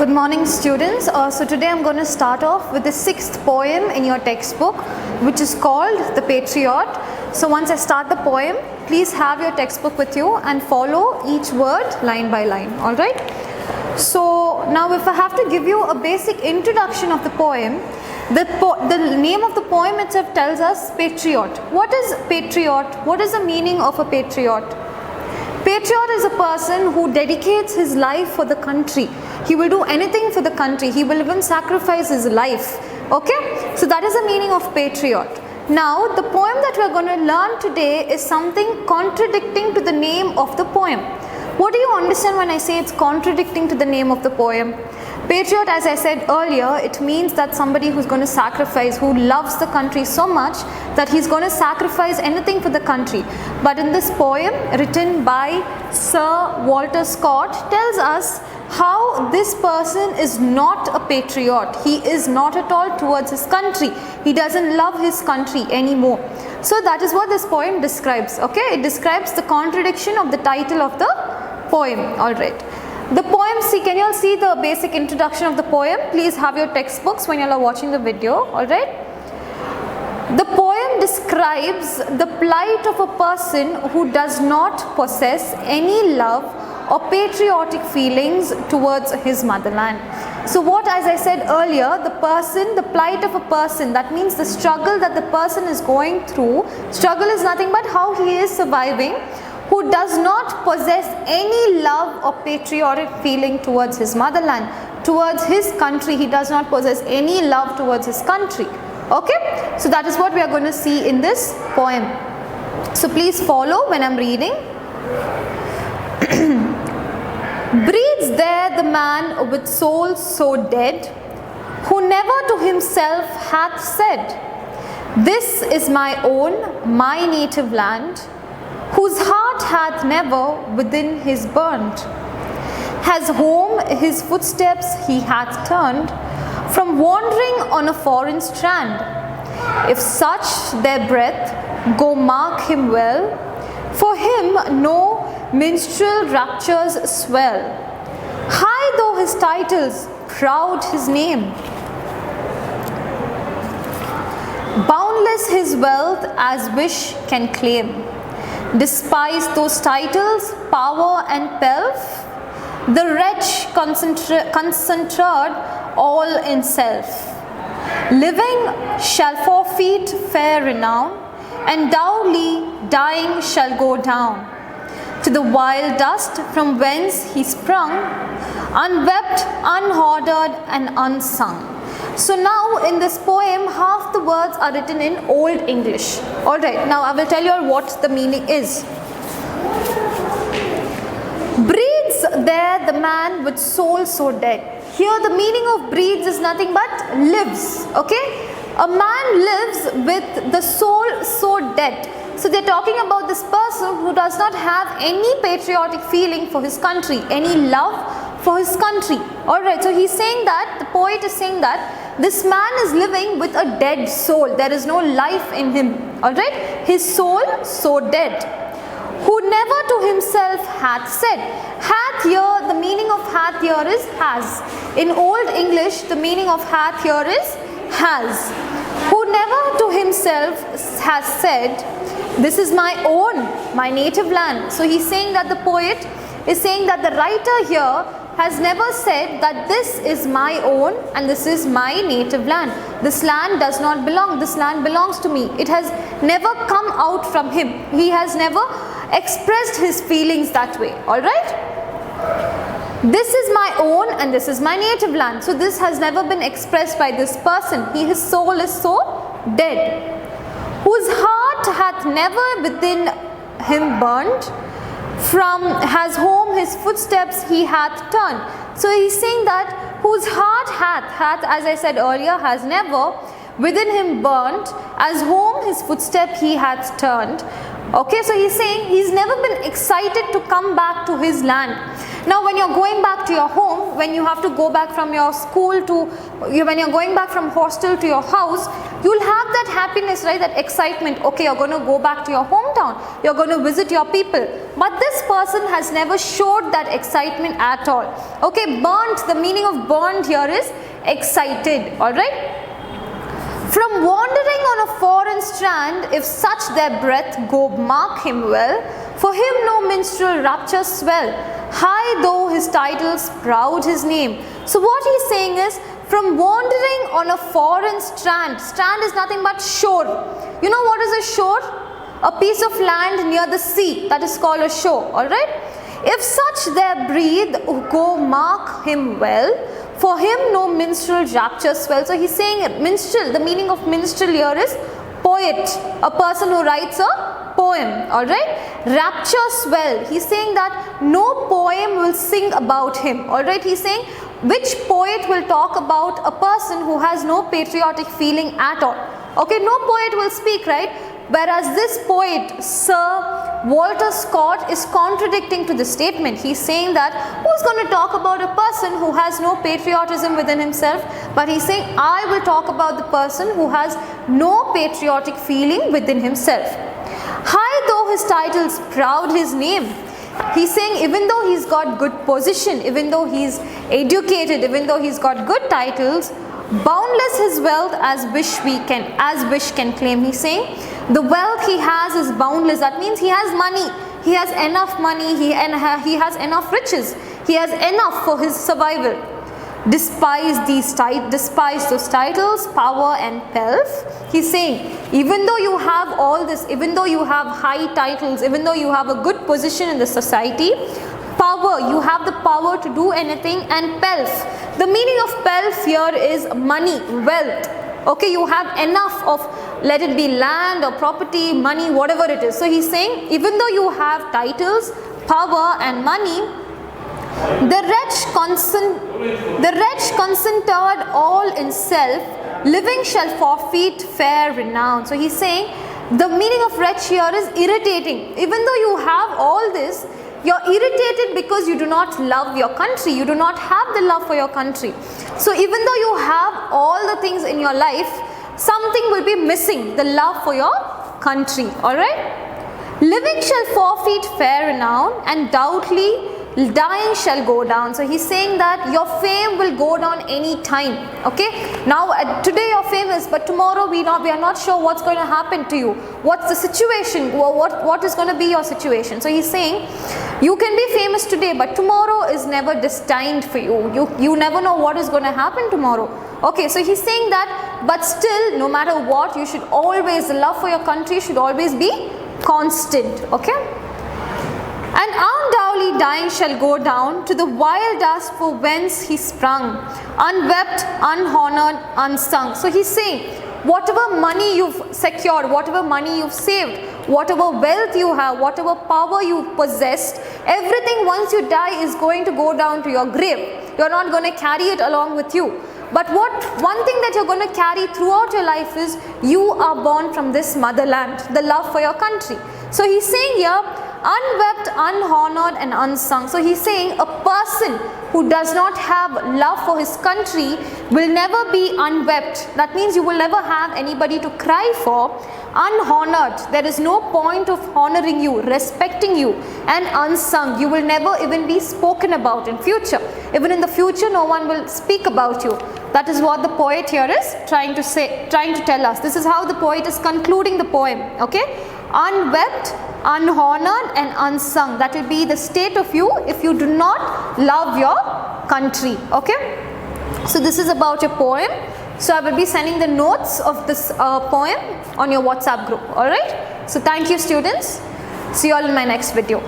Good morning, students. So today I'm going to start off with the sixth poem in your textbook, which is called The Patriot. So once I start the poem, please have your textbook with you and follow each word line by line. All right. So now if I have to give you a basic introduction of the poem, the name of the poem itself tells us patriot. What is patriot? What is the meaning of a patriot? Patriot is a person who dedicates his life for the country. He will do anything for the country. He will even sacrifice his life. Okay? So that is the meaning of patriot. Now the poem that we are going to learn today is something contradicting to the name of the poem. What do you understand when I say it's contradicting to the name of the poem? Patriot, as I said earlier, it means that somebody who's going to sacrifice, who loves the country so much that he's going to sacrifice anything for the country. But in this poem written by Sir Walter Scott tells us how this person is not a patriot. He is not at all towards his country. He doesn't love his country anymore. So that is what this poem describes. Okay, it describes the contradiction of the title of the poem. All right. The poem, can you all see the basic introduction of the poem? Please have your textbooks when you are watching the video. All right. The poem describes the plight of a person who does not possess any love or patriotic feelings towards his motherland. So what, as I said earlier, the plight of a person, that means the struggle that the person is going through. Struggle is nothing but how he is surviving, who does not possess any love or patriotic feeling towards his motherland, towards his country. He does not possess any love towards his country. Okay, so that is what we are going to see in this poem. So please follow when I am reading. Breathes there the man with soul so dead, who never to himself hath said, "This is my own, my native land," whose heart hath never within his burnt. Has home his footsteps he hath turned, from wandering on a foreign strand. If such their breath, go mark him well, for him no minstrel raptures swell. High though his titles, proud his name, boundless his wealth as wish can claim. Despise those titles, power and pelf, the wretch concentrated all in self. Living shall forfeit fair renown, and dourly dying shall go down to the vile dust from whence he sprung, unwept, unhoarded and unsung. So now in this poem, half the words are written in Old English. Alright, now I will tell you what the meaning is. Breathes there the man with soul so dead. Here the meaning of breathes is nothing but lives. Okay, a man lives with the soul so dead. So they are talking about this person who does not have any patriotic feeling for his country, any love for his country. Alright, so he's saying that, the poet is saying that this man is living with a dead soul. There is no life in him. Alright, his soul so dead. Who never to himself hath said. Hath here, the meaning of hath here is has. In Old English, the meaning of hath here is has. Who never to himself has said, "This is my own, my native land." So he's saying that the poet is saying that the writer here has never said that this is my own and this is my native land. This land does not belong. This land belongs to me. It has never come out from him. He has never expressed his feelings that way. Alright? This is my own and this is my native land. So this has never been expressed by this person. His soul is so dead. Whose heart hath never within him burnt, from has home his footsteps he hath turned. So he's saying that whose heart hath, as I said earlier, has never within him burnt, as home his footstep he hath turned. Okay, so he's saying he's never been excited to come back to his land. Now when you're going back to your home, when you have to go back from your school to, when you're going back from hostel to your house, you'll have that happiness, right, that excitement. Okay, you're going to go back to your hometown. hometown, you're going to visit your people. But this person has never showed that excitement at all. Okay, burnt, the meaning of burnt here is excited, alright. From wandering on a foreign strand, if such their breath go mark him well, for him no minstrel rapture swell, high though his titles, proud his name. So what he's saying is, from wandering on a foreign strand, strand is nothing but shore. You know what is a shore? A piece of land near the sea, that is called a shore, alright. If such their breathe go mark him well, for him no minstrel rapture swell. So he's saying minstrel, the meaning of minstrel here is poet, a person who writes a poem, alright. Rapture swell, he's saying that no poem will sing about him, alright. He's saying which poet will talk about a person who has no patriotic feeling at all. Okay, no poet will speak, right? Whereas this poet, Sir Walter Scott, is contradicting to the statement. He's saying that who's going to talk about a person who has no patriotism within himself? But he's saying, I will talk about the person who has no patriotic feeling within himself. High though his titles, proud his name. He's saying even though he's got good position, even though he's educated, even though he's got good titles, boundless his wealth as wish can claim. He's saying the wealth he has is boundless. That means he has money. He has enough money. He has enough riches. He has enough for his survival. Despise those titles, power and pelf. He's saying even though you have all this, even though you have high titles, even though you have a good position in the society, power, you have the power to do anything, and pelf. The meaning of pelf here is money, wealth. Okay, you have enough of, let it be land or property, money, whatever it is. So he's saying even though you have titles, power and money, the wretch concentrated all in self, living shall forfeit fair renown. So he's saying the meaning of wretch here is irritating. Even though you have all this, you're irritated because you do not love your country. You do not have the love for your country. So even though you have all the things in your life, something will be missing, the love for your country. Alright? Living shall forfeit fair renown, and doubtly dying shall go down. So he's saying that your fame will go down any time. Okay, now today your fame is, but tomorrow we are not sure what's going to happen to you. What's the situation? What is going to be your situation? So he's saying you can be famous today, but tomorrow is never destined for you. You never know what is going to happen tomorrow. Okay, so he's saying that, but still, no matter what, you should always, the love for your country should always be constant. Okay. And undoubtedly dying shall go down to the vile dust for whence he sprung, unwept, unhonored, unsung. So he's saying, whatever money you've secured, whatever money you've saved, whatever wealth you have, whatever power you possessed, everything once you die is going to go down to your grave. You're not going to carry it along with you. But one thing that you're going to carry throughout your life is you are born from this motherland, the love for your country. So he's saying here, unwept, unhonored and unsung. So he's saying a person who does not have love for his country will never be unwept. That means you will never have anybody to cry for. Unhonored, there is no point of honoring you, respecting you. And unsung, you will never even be spoken about in future. Even in the future, no one will speak about you. That is what the poet here is trying to tell us. This is how the poet is concluding the poem. Okay, unwept, unhonored and unsung. That will be the state of you if you do not love your country. Okay, so this is about your poem. So I will be sending the notes of this poem on your WhatsApp group. Alright, so thank you students. See you all in my next video.